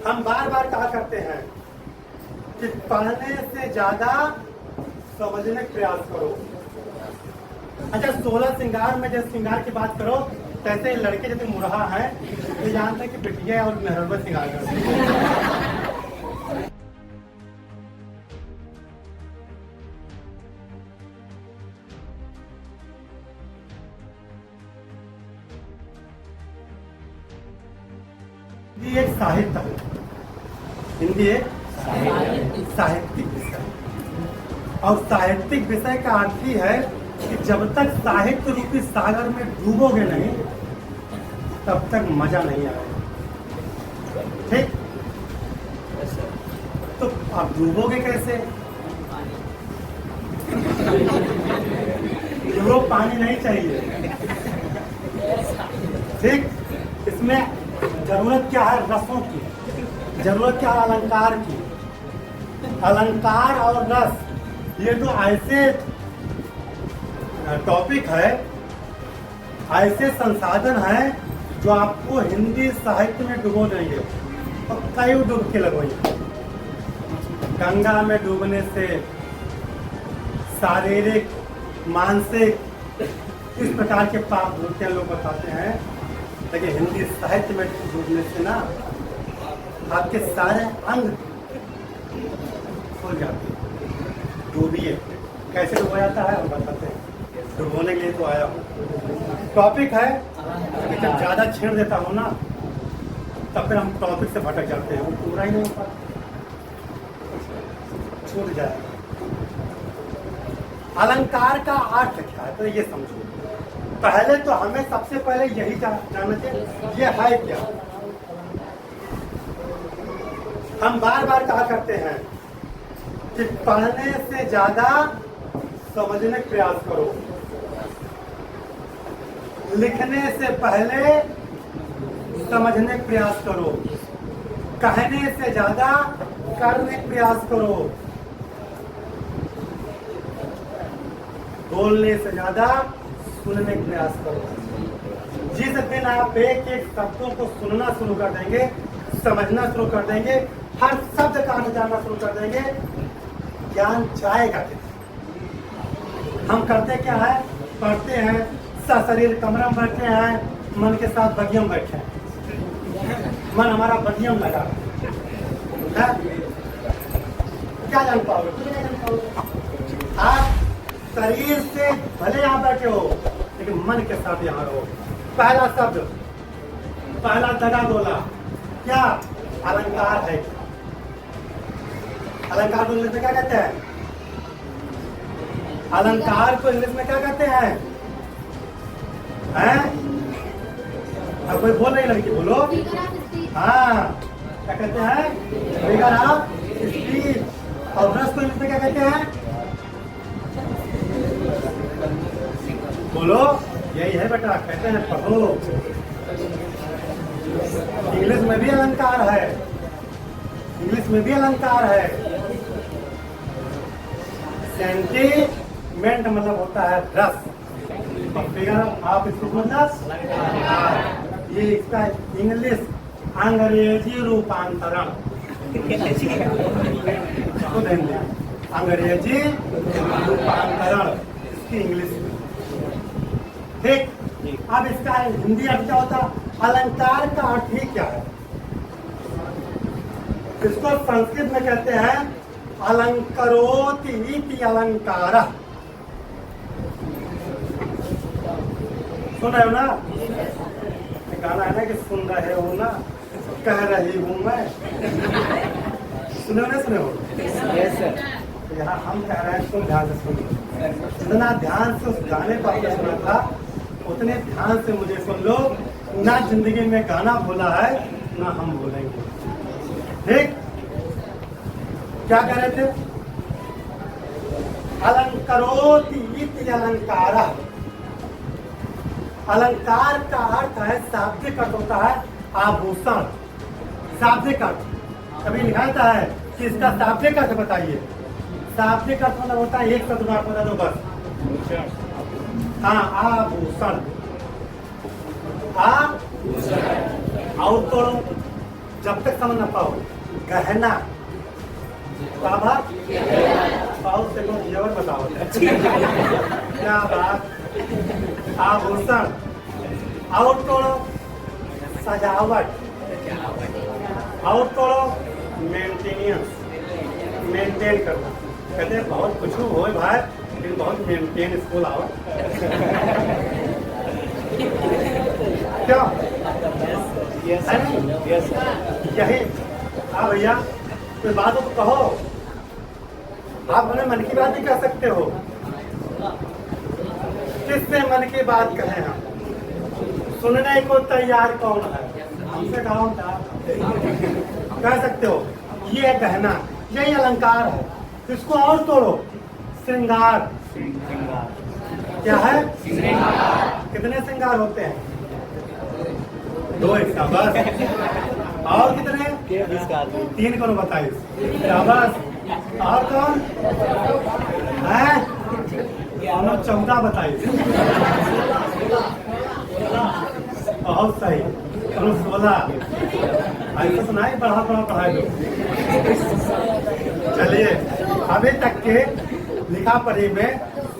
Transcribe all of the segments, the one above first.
हम बार बार कहा करते हैं कि पढ़ने से ज्यादा समझने का प्रयास करो। अच्छा, 16 श्रृंगार में जब श्रृंगार की बात करो, तैसे लड़के जैसे मुरहा है तो जानते हैं कि बिटिया और मेहरबा श्रृंगार करते हैं। हिंदी एक साहित्य है, हिंदी एक साहित्यिक विषय, और साहित्यिक विषय का अर्थ ही है कि जब तक साहित्य रूपी सागर में डूबोगे नहीं तब तक मजा नहीं आएगा। ठीक, तो आप डूबोगे कैसे? डूबो, पानी नहीं चाहिए। ठीक, इसमें जरूरत क्या है? रसों की जरूरत क्या है? अलंकार की। अलंकार और रस ये तो ऐसे टॉपिक है, ऐसे संसाधन है जो आपको हिंदी साहित्य में डुबो देंगे। और कई डुबकी लगवाइए। गंगा में डूबने से शारीरिक मानसिक इस प्रकार के पाप धुलते लोग बताते हैं, लेकिन हिंदी साहित्य में डूबने से ना आपके सारे अंग खुल जाते हैं। डूबिए, कैसे डूबा जाता है हम बताते हैं। डुबोने के लिए तो आया हूँ। टॉपिक है कि जब ज्यादा छेड़ देता हूँ ना तब फिर हम टॉपिक से भटक जाते हैं, वो पूरा ही नहीं हो पाता, छूट जाए। अलंकार का अर्थ क्या है तो ये समझो। पहले तो हमें सबसे पहले यही जानना चाहिए ये है क्या। हम बार बार कहा करते हैं कि पढ़ने से ज्यादा समझने का प्रयास करो, लिखने से पहले समझने का प्रयास करो, कहने से ज्यादा करने का प्रयास करो, बोलने से ज्यादा सुनने का प्रयास करो। जिस दिन आप एक एक शब्दों को सुनना शुरू कर देंगे, समझना शुरू कर देंगे, हर शब्द का अर्थ जानना शुरू कर देंगे, ज्ञान जाएगा कितना। हम करते क्या है? पढ़ते हैं, सशरीर कमरा में बैठे हैं, मन के साथ बगिया में बैठे हैं, मन हमारा बगिया में लगा है। क्या जान पाओगे? कुछ नहीं जान पाओगे। आप शरीर से भले यहाँ बैठे हो लेकिन मन के साथ यहाँ रहो। पहला शब्द, पहला दगा बोला क्या? अलंकार है। अलंकार को इंग्लिश में क्या कहते हैं? अलंकार को इंग्लिश में क्या कहते हैं? हैं? अब कोई बोल रही लड़की, बोलो। हाँ, क्या कहते हैं? Figure of speech. और रस को इंग्लिश में क्या कहते हैं? बोलो, यही है बेटा, कहते हैं पढ़ो। इंग्लिश में भी अलंकार है, इंग्लिश में भी अलंकार है। सेंटीमेंट मतलब होता है रस, और फिगर आप इसको मतलब ये इसका इंग्लिश अंग्रेजी रूपांतरण। अंग्रेजी रूपांतरण इसकी इंग्लिश में। ठीक, अब इसका हिंदी अर्थ क्या होता है? अलंकार का अर्थ ही क्या है? इसको संस्कृत में कहते हैं अलंकरोति इति अलंकार। सुन रहे हो ना? गाना है ना कि सुन रहे हो ना, कह रही हूं मैं। सुने हो ना? सुने हो? तो यहाँ हम कह रहे हैं, तुम ध्यान से सुनो। जितना ध्यान से उस गाने को आपने सुना था उतने ध्यान से मुझे सुन लो। ना जिंदगी में गाना बोला है ना हम बोलेंगे। ठीक, क्या कह रहे थे? अलंकरोति इति अलंकार। अलंकार का अर्थ है, शाब्दिक अर्थ होता है आभूषण। शाब्दिक अर्थ कभी निकालता है कि इसका शाब्दिक अर्थ बताइए। शाब्दिक अर्थ मतलब होता है एक शब्द में आप बता दो बस। हाँ, आभूषण। और तो जब तक समझ ना पाओ। गहना बाबा पाओ से कुछ और बताओ क्या बात। आभूषण और तोड़ो सजावट और तोड़ो मेंटेनेंस मेंटेन करना। कहते हैं बहुत कुछ हो भाई लेकिन बहुत मेंटेन स्कूल आओ क्या यही। हाँ भैया कोई बात हो तो कहो। आप अपने मन की बात भी कह सकते हो। किससे मन की बात कहें हम? सुनने को तैयार कौन है? हमसे कहो कह सकते हो। ये गहना यही अलंकार है। इसको और तोड़ो श्रृंगार। क्या है? कितने श्रृंगार होते हैं? 2 इसका बस। और कितने? 3 कौन बताइए? शाबाश। और कौन है? 14 बताइए। बहुत सही। 16 ऐसा सुनाई बढ़ा पढ़ाई दो। चलिए अभी तक के लिखा पढ़ी में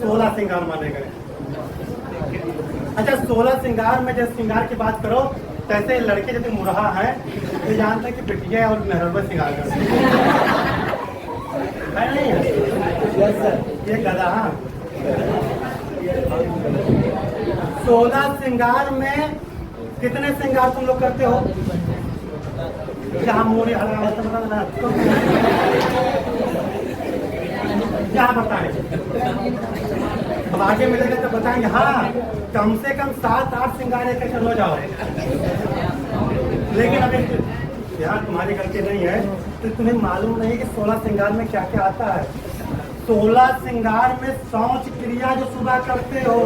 16 श्रृंगार माने गए। अच्छा 16 श्रृंगार में जब श्रृंगार की बात करो तैसे लड़के जैसे मुरहा है ये जानते हैं कि बिटिया और मेहरबा श्रृंगार करते है नहीं ये गधा। 16 श्रृंगार में कितने श्रृंगार तुम लोग करते हो? जहाँ मोरी क्या बताएं? अब आगे मिलेगा तो बताएंगे। हाँ कम से कम 7-8 श्रृंगार एक हो जाओ। लेकिन अभी यहाँ तुम्हारी गलती नहीं है तो तुम्हें मालूम नहीं कि 16 श्रृंगार में क्या क्या आता है। 16 श्रृंगार में शौच क्रिया जो सुबह करते हो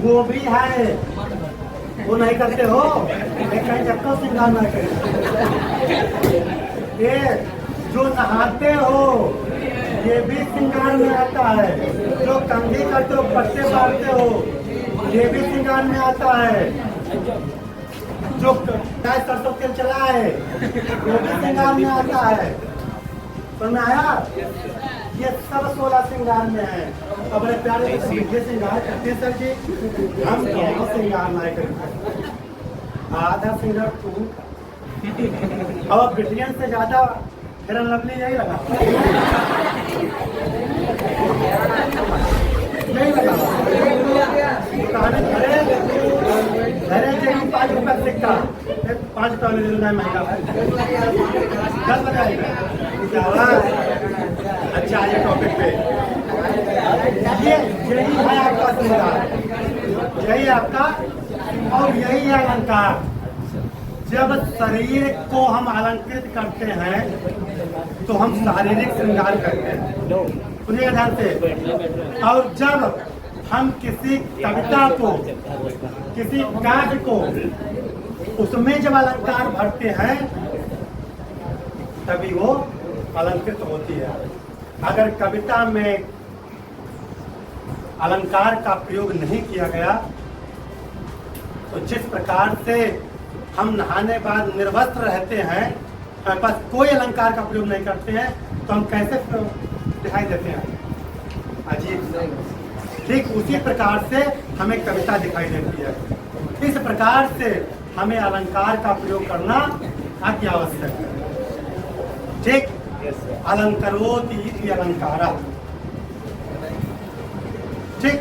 वो भी है। वो नहीं करते हो? कहीं चक्कर श्रृंगार ना करें। ये जो नहाते हो ये भी श्रृंगार में आता है। जो कंघी करते हो पत्ते बांधते हो ये भी श्रृंगार में आता है। जो गाय सरसों तेल चला है वो भी श्रृंगार में आता है। समझ में आया? ये सब 16 श्रृंगार में है। अब बड़े प्यारे से मीठे श्रृंगार करते हैं सर जी। हम दोनों श्रृंगार ना करते। आधा श्रृंगार तू और बिटियन से ज्यादा फिर लवली यही लगा नहीं लगा। दुकान घरे चाहिए 5 रुपया सिक्का 5 रुपया में देना महंगा है 10 बताएगा। अच्छा ये टॉपिक पे यही है आपका श्रृंगार। यही आपका और यही है अलंकार। जब शरीर को हम अलंकृत करते हैं तो हम शारीरिक श्रृंगार करते हैं। सुनिएगा ध्यान से। और जब हम किसी कविता को किसी काव्य को उसमें जब अलंकार भरते हैं तभी वो अलंकृत होती है। अगर कविता में अलंकार का प्रयोग नहीं किया गया तो जिस प्रकार से हम नहाने बाद निर्वस्त्र रहते हैं हमारे पास कोई अलंकार का प्रयोग नहीं करते हैं तो हम कैसे दिखाई देते हैं? अजीब। ठीक उसी प्रकार से हमें कविता दिखाई देती है। इस प्रकार से हमें अलंकार का प्रयोग करना अति आवश्यक है। ठीक अलंकरोति इति अलंकारा। ठीक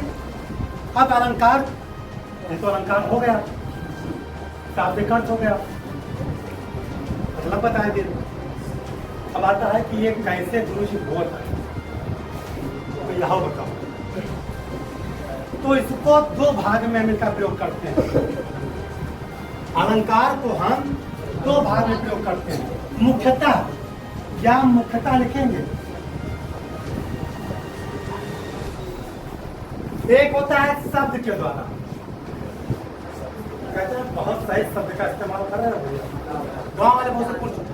अब अलंकार ये तो अलंकार हो गया शाब्दिक अर्थ हो गया मतलब बताया दिन। अब आता है कि ये कैसे दृश्य होता है तो यह बताओ। तो इसको 2 भाग में हम इनका प्रयोग करते हैं। अलंकार को हम 2 भाग में प्रयोग करते हैं। मुख्यतः या मुख्यतः लिखेंगे। एक होता है शब्द के द्वारा। कहते हैं बहुत सही शब्द का इस्तेमाल कर रहे हैं भैया। गाँव वाले बहुत से पुरचुक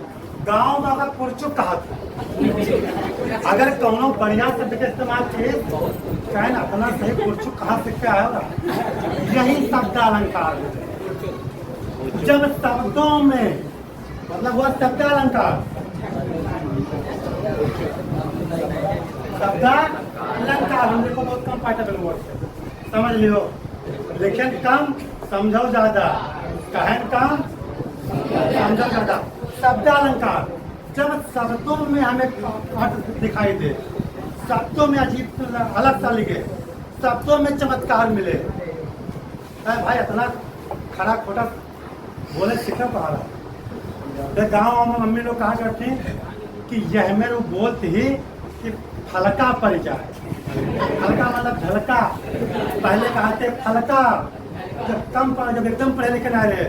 गाँव में अगर पुरचुक कहा था अगर कौनो बढ़िया शब्द का इस्तेमाल किए क्या ना अपना सही पुरचुक कहाँ सीख के आया होगा। यही शब्द अलंकार जब शब्दों में मतलब वह शब्दालंकार शब्दालंकार हम देखो बहुत कम पार्टेबल वर्ड है, समझ लियो। लेकिन कम समझो ज्यादा, कहन कम समझो ज्यादा। शब्दालंकार जब शब्दों में हमें अर्थ दिखाई दे, शब्दों में अजीब अलग सा लिखे, शब्दों में चमत्कार मिले। भाई इतना खड़ा खोटा बोले सीखना पड़ा रहा। गाँव में मम्मी लोग कहा करती कि यह मेरे बोलते ही कि फलका पड़ जाए। फलका मतलब झलका, पहले कहते फलका, जब एकदम पढ़े लिखे ना रहे,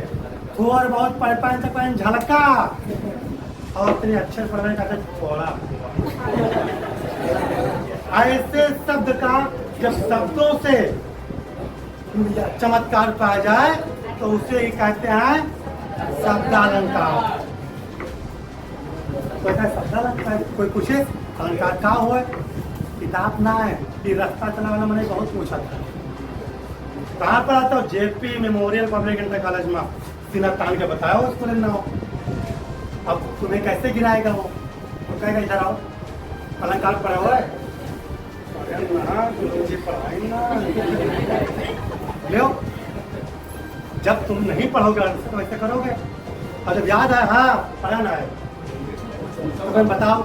थोड़ा बहुत पढ़ पाए तो झलका, और इतने अच्छे पढ़ने का थोड़ा। ऐसे शब्द का जब शब्दों से चमत्कार पाया जाए तो उसे ही कहते हैं शब्दालंकार। शब्दालंकार कोई पूछे अलंकार का हो, किताब ना है कि रास्ता चला वाला मैंने बहुत पूछा था। कहाँ पर आता हो? JP memorial public inter college में सीना तान के बताया हो स्टूडेंट ना हो। अब तुम्हें कैसे गिराएगा वो? तो कहेगा इधर आओ, अलंकार पढ़ा हुआ है, पढ़ाई ना लो। जब तुम नहीं पढ़ोगे तो ऐसे करोगे, और जब याद है हाँ पढ़ा ना है तो बताओ।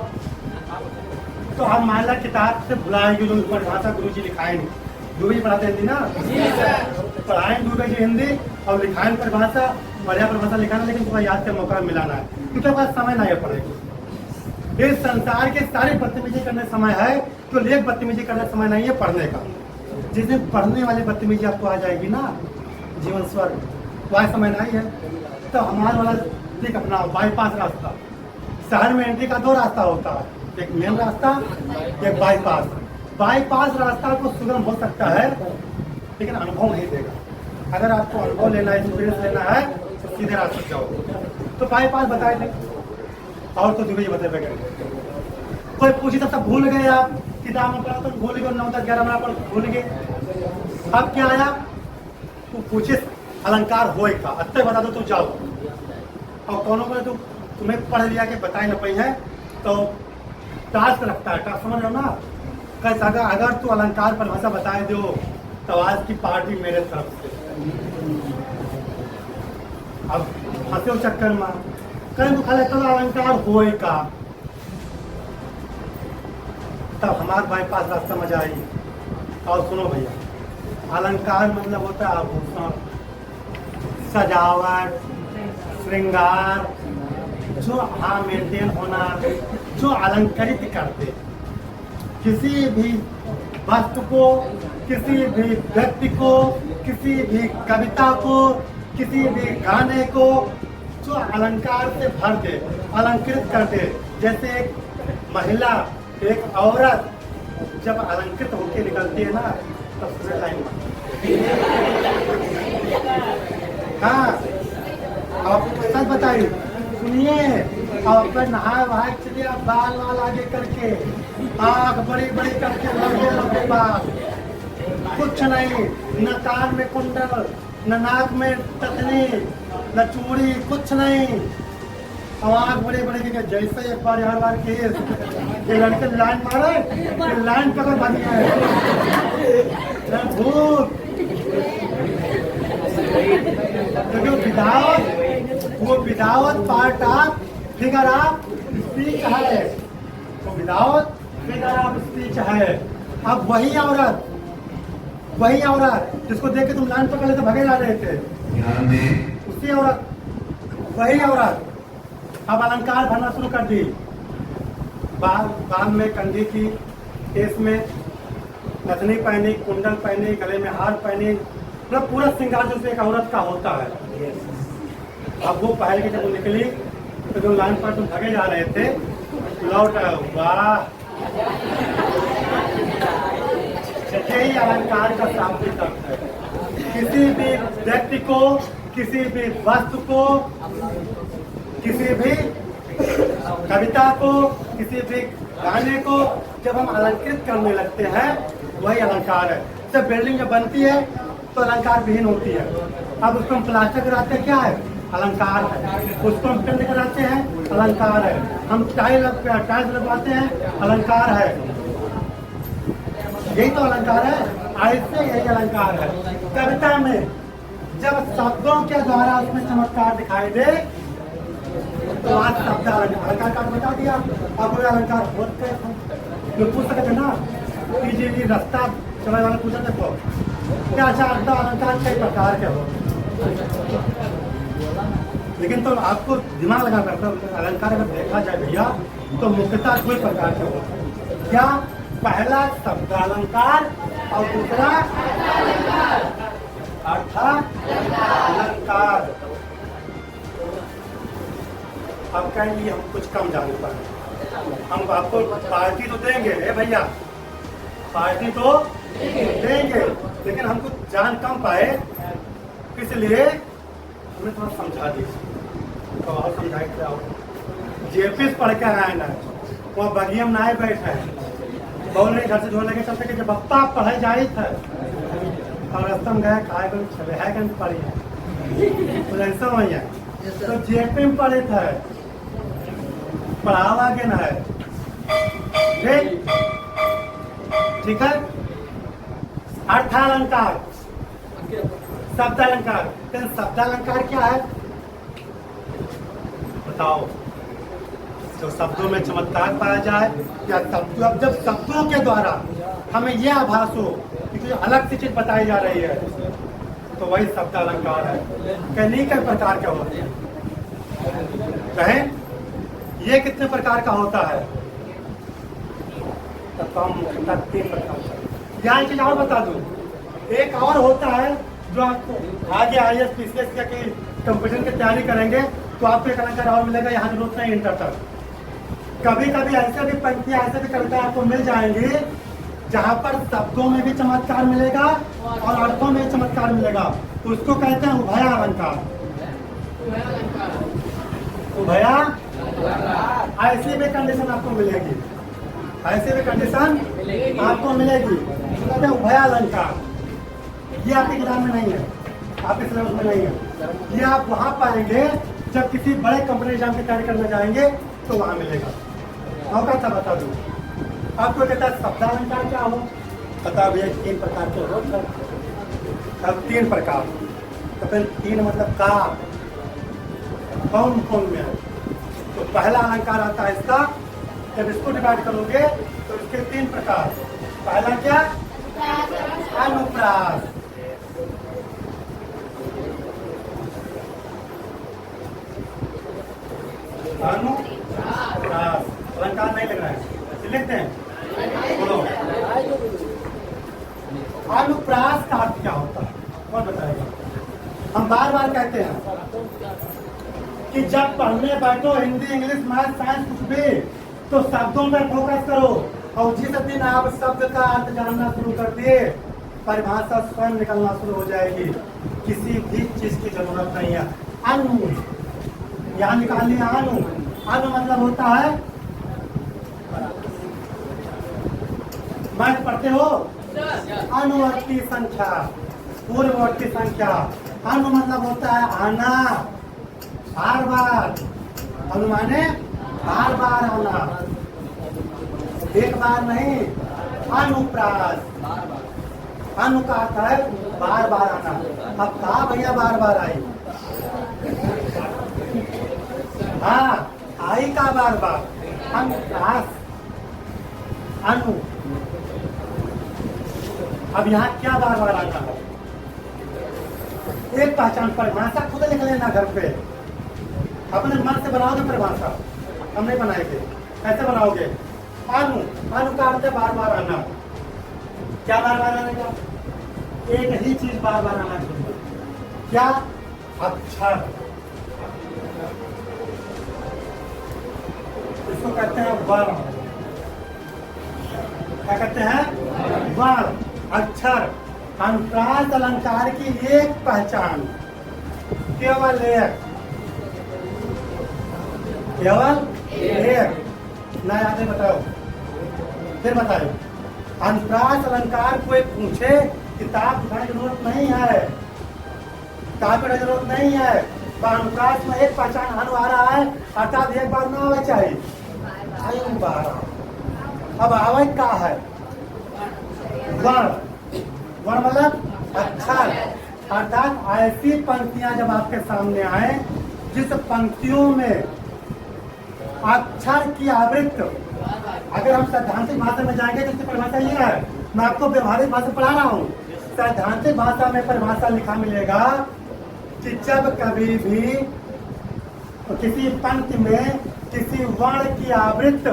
तो हम मान ला किताब से भुलाएंगे जो परिभाषा गुरु जी लिखाए नहीं, गुरु जी पढ़ाते हिंदी ना, पढ़ाएं गुरु जी हिंदी और लिखाएं परिभाषा, बढ़िया परिभाषा लिखाना, लेकिन तुम्हें याद का मौका मिलाना है क्योंकि पास समय नहीं पड़ेगा। इस संसार के सारे बदतमीजी करने समय है तो लेख बदतमीजी करने समय नहीं है पढ़ने का। जिस दिन पढ़ने वाली बदतमीजी आपको आ जाएगी ना जीवन स्वर्ग, वह समय नहीं है। तो हमारा वाला देख अपना बाईपास रास्ता, शहर में एंट्री का दो रास्ता होता है, एक मेन रास्ता, एक बाईपास। बाईपास रास्ता को सुगम हो सकता है लेकिन अनुभव नहीं देगा। अगर आपको अनुभव लेना है, एक्सपीरियंस लेना है तो सीधे रास्ते जाओ। तो बाईपास बताए थे और तो दुबई बता कोई पूछी तब भूल गए आप, किताब में पढ़ा तो भूल गए, 9 10 11 में भूल गए। अब क्या आया? तो पूछे अलंकार होए का अत्ते बता दो तो जाओ। और कौनों को तो तुम्हें पढ़ लिया के बताए न पाई है तो टास्क रखता है, टास्क समझ रहे हो ना। कैसे अगर तू अलंकार परिभाषा बताए दो तो आज की पार्टी मेरे तरफ से। अब फंसे चक्कर में कहीं तो खाली तो अलंकार होए का, तब हमारे बाईपास रास्ता मजा आई। और सुनो भैया, अलंकार मतलब होता है आभूषण, सजावट, श्रृंगार, जो हाँ मेंटेन होना, जो अलंकृत करते किसी भी वस्तु को, किसी भी व्यक्ति को, किसी भी कविता को, किसी भी गाने को, जो अलंकार से भर दे, अलंकृत कर दे। जैसे एक महिला, एक औरत जब अलंकृत होकर निकलती है ना तो पूरे लाइन हाँ आप सच बताइए, सुनिए। और फिर नहा वहा चलिए, आप बाल वाल आगे करके, आँख बड़ी बड़ी करके, लंबे लंबे बाल, कुछ नहीं, न कान में कुंडल, न नाक में टकली, न चूड़ी, कुछ नहीं। और आँख बड़े बड़े के जैसे एक बार हर बार केस ये लड़के लाइन मारे, लाइन पकड़ बन गए भूत। तो वो without part of figure of speech है, तो विदाउट फिगर ऑफ स्पीच है। अब वही औरत जिसको देख के तुम लाइन पकड़ लेते भगे जा रहे थे, उसी औरत, वही औरत अब अलंकार भरना शुरू कर दी। बाल में कंघी की, केस में नथनी पहनी, कुंडल पहनी, गले में हार पहनी, मतलब पूरा श्रृंगार जो एक औरत का होता है। अब वो पहल के जब वो निकली तो जो लाइन पर तुम भगे जा रहे थे लौट आए। वाह, यही अलंकार का शाब्दिक अर्थ है। किसी भी व्यक्ति को, किसी भी वस्तु को, किसी भी कविता को, किसी भी गाने को जब हम अलंकृत करने लगते हैं वही अलंकार है। जब बिल्डिंग जब बनती है तो अलंकार विहीन होती है। अब उसको हम प्लास्टर कराते हैं, क्या है अलंकार है। उसको हम पेंट कराते हैं, अलंकार है। हम टाइल्स लगवाते हैं, अलंकार है। यही तो अलंकार है। ऐसे यही अलंकार है। कविता में जब शब्दों के द्वारा उसमें चमत्कार दिखाई दे तो आज शब्द अलंकार का बता दिया। अब कोई अलंकार होते तो पूछ सकते ना कि जी रास्ता चलने वाले पूछा देखो क्या चाहता अलंकार कई प्रकार के हो, लेकिन तो आपको दिमाग लगा करता अलंकार अगर देखा जाए भैया तो मुख्यतः दो प्रकार के हो। क्या? पहला शब्द अलंकार और दूसरा अर्थ अलंकार। अब कहेंगे हम कुछ कम जानते हैं, हम आपको पार्टी तो देंगे भैया, पार्टी तो देंगे, लेकिन हम कुछ जान कम पाए, इसलिए हमें थोड़ा समझा दीजिए। तो और समझाए क्या हो? जेपीएस पढ़ के आए ना, वहाँ बगियम ना बैठे बोल रहे घर से झोल लेके चलते कि जब बप्पा पढ़ाई जाए थे और रस्तम गए खाए बन चले है कहीं पढ़ी है तो ऐसा वही है। तो जेपी में पढ़े थे, पढ़ावा के ना है, ठीक है। अर्थालंकार, शब्दालंकार। शब्दालंकार क्या है बताओ? जो शब्दों में चमत्कार पाया जाए या अब जब शब्दों के द्वारा हमें यह आभास हो कि कुछ अलग सी चीज बताई जा रही है तो वही शब्दालंकार है। कई कई प्रकार के होते हैं, कहें ये कितने प्रकार का होता है? तो हम मुख्यतः 3 प्रकार का। यहाँ चीज और बता दूं, एक और होता है जो आपको आगे IAS PCS की कंपटीशन की तैयारी करेंगे तो आपको एक अलंकार और मिलेगा, यहाँ जरूरत नहीं इंटर तक। कभी कभी ऐसे भी पंक्तियां ऐसे भी कविता आपको मिल जाएंगी जहाँ पर शब्दों में भी चमत्कार मिलेगा और अर्थों में भी चमत्कार मिलेगा, तो उसको कहते हैं उभया अलंकार। उभया ऐसी भी कंडीशन आपको मिलेगी, ऐसी भी कंडीशन आपको मिलेगी, कहते हैं उभया अलंकार। ये आपके किताब में नहीं है, आपके सिलेबस में नहीं है। ये आप वहाँ पाएंगे जब किसी बड़े कंपनी एग्जाम की तैयारी करने जाएंगे तो वहाँ मिलेगा। मौका था बता दूँ आपको। कहता है शब्दालंकार क्या हो? बता भैया 3 प्रकार के हो। अब 3 प्रकार, तो फिर 3 मतलब का कौन कौन में है? तो पहला अलंकार आता है इसका, जब इसको डिवाइड करोगे तो इसके 3 प्रकार। पहला क्या? अनुप्रास। अनुप्रास अलंकार नहीं लग रहा है, लिखते हैं बोलो। अनुप्रास का अर्थ क्या होता है कौन बताएगा? हम बार बार कहते हैं कि जब पढ़ने बैठो हिंदी इंग्लिश मैथ साइंस कुछ भी तो शब्दों पर फोकस करो, और जिस दिन आप शब्द का अर्थ जानना शुरू कर दिए परिभाषा स्वयं निकलना शुरू हो जाएगी, किसी भी चीज की जरूरत नहीं है। अनु यहाँ निकाल लिया, अनु। अनु मतलब होता है, मैथ पढ़ते हो, अनुवर्ती संख्या, पूर्ववर्ती संख्या। अनु मतलब होता है आना, बार बार। अनु माने बार बार आना, एक बार नहीं। अनुप्रास, अनु का अर्थ है बार बार आना। अब कहा भैया बार बार आई? हाँ आई का बार बार। अनुप्रास, अनु। अब यहाँ क्या बार बार आना है? एक पहचान परिभाषा खुद लिख लेना घर पे, अपने मन से बनाओगे परिभाषा, हम नहीं बनाएंगे, कैसे बनाओगे? अनु, अनु का अर्थ है बार बार आना। क्या बार बार आने का? एक ही चीज बार बार आना चाहिए। क्या? अक्षर। इसको कहते हैं वर्ण। क्या कहते हैं? वर्ण, अक्षर। अनुप्रास अलंकार की एक पहचान, केवल एक, केवल एक। ना याद है बताओ, फिर बताओ। अनुप्रास अलंकार कोई पूछे किताब उठाने की जरूरत नहीं है, किताब की जरूरत नहीं है। तो अनुप्रास में एक पहचान अनु आ रहा है, अर्थात एक बार ना आवे चाहिए, कई बार। अब आवे का है वर्ण, वर्ण मतलब अक्षर, अर्थात ऐसी पंक्तियां जब आपके सामने आए जिस पंक्तियों में अक्षर की आवृत्ति, अगर हम सैद्धांतिक भाषा में जाएंगे तो इसकी परिभाषा ये है, मैं आपको व्यवहारिक भाषा पढ़ा रहा हूँ। सैद्धांतिक भाषा में परिभाषा लिखा मिलेगा कि जब कभी भी किसी पंक्ति में किसी वर्ण की आवृत्ति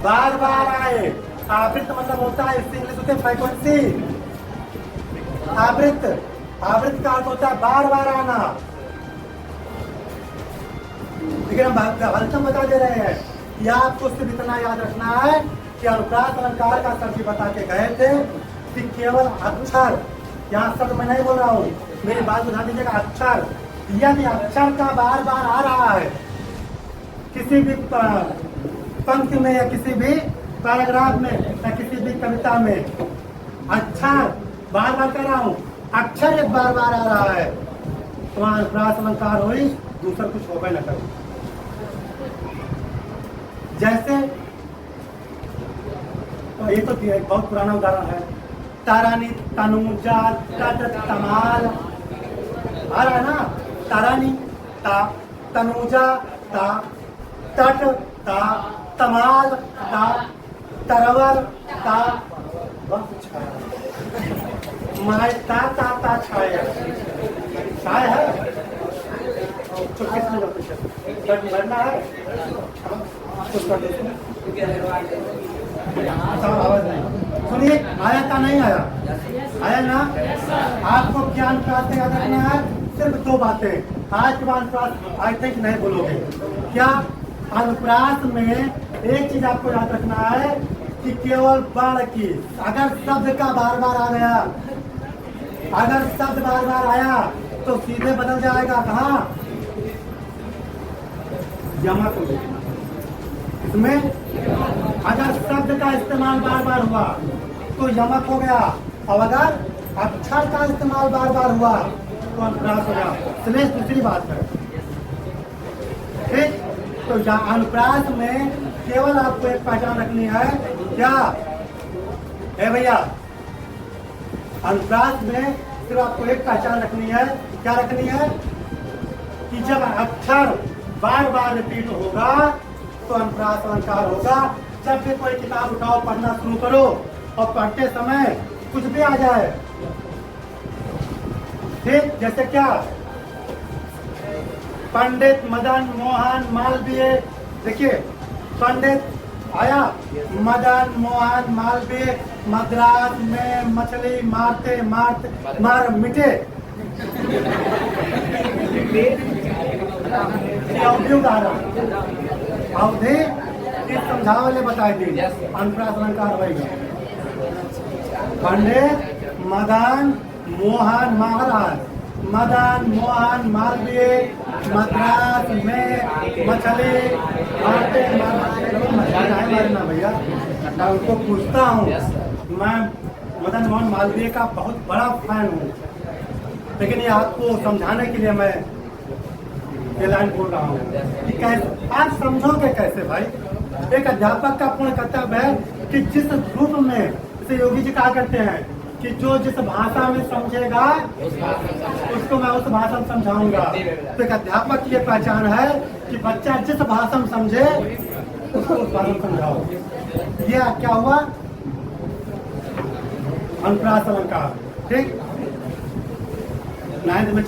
बार बार आए, आवृत्ति मतलब होता है इससे इंग्लिश होते फ्रीक्वेंसी, आवृत्ति, आवृत्ति का अर्थ होता है बार बार आना। लेकिन हम हल्कम बता दे रहे हैं कि आपको सिर्फ इतना याद रखना है कि अनुप्रास अलंकार का सर जी बता के गए थे कि केवल अक्षर, यहाँ शब्द मैं नहीं बोल रहा हूँ, मेरी बात ध्यान दीजिएगा, अक्षर, यदि अक्षर का बार बार आ रहा है किसी भी पंक्ति में या किसी भी पैराग्राफ में या किसी भी कविता में, अक्षर बार बार कर रहा हूँ, अक्षर एक बार बार आ रहा है तो अनुप्रास अलंकार हुई, दूसरा कुछ होगा न करो। जैसे तो ये तो एक बहुत पुराना उदाहरण है, तारानी तनुजा तट तमाल आ रहा है ना, तारानी ता, तनुजा ता, तट ता, तमाल ता, तरवर ता, माय ता ता ता छाया, छाया है तो किसने बढ़ना है कुछ कर दो, आवाज नहीं सुनिए, आया था नहीं आया, आया ना। आपको ज्ञान प्राप्त याद रखना है सिर्फ दो बातें, आज के बाद अनुप्रास आई थिंक नहीं बोलोगे क्या। अनुप्रास में एक चीज आपको याद रखना है कि केवल वर्ण की, अगर शब्द का बार बार आ गया, अगर शब्द बार बार आया तो सीधे बदल जाएगा कहाँ, यमक को। इसमें अगर शब्द का इस्तेमाल बार बार हुआ तो यमक हो गया, और अगर अक्षर का इस्तेमाल बार बार हुआ तो अनुप्रास हो गया। इसलिए दूसरी बात है, ठीक। तो अनुप्रास में केवल आपको एक पहचान रखनी है, क्या है भैया, अनुप्रास में सिर्फ आपको एक पहचान रखनी है, क्या रखनी है कि जब अक्षर बार बार रिपीट होगा तो अनुप्रास अलंकार होगा। जब भी कोई किताब उठाओ, पढ़ना शुरू करो और पढ़ते समय कुछ भी आ जाए, ठीक, जैसे क्या, पंडित मदन मोहन मालवीय, देखिए पंडित आया, मदन मोहन मालवीय मद्रास में मछली मारते मारते मार मिटे, अवधि इस समझावले बताई दी, अनुप्रास अलंकार होगा। पंडित मदन मोहन महाराज, मदन मोहन मालवीय मद्रास में मछली मारते मारना भैया, मैं उनको पूछता हूँ, मैं मदन मोहन मालवीय का बहुत बड़ा फैन हूँ, लेकिन ये आपको समझाने के लिए मैं ये लाइन बोल रहा हूँ कि कैसे आप समझोगे कैसे भाई। एक अध्यापक का पूर्ण कर्तव्य है कि जिस रूप में, जैसे योगी जी कहा करते हैं कि जो जिस भाषा में समझेगा उसको मैं उस भाषा में समझाऊंगा। तो एक अध्यापक की ये पहचान है कि बच्चा जिस भाषा में समझे उसको उस भाषा में समझाओ। ये क्या हुआ, अनुप्रास अलंकार, ठीक। 9th में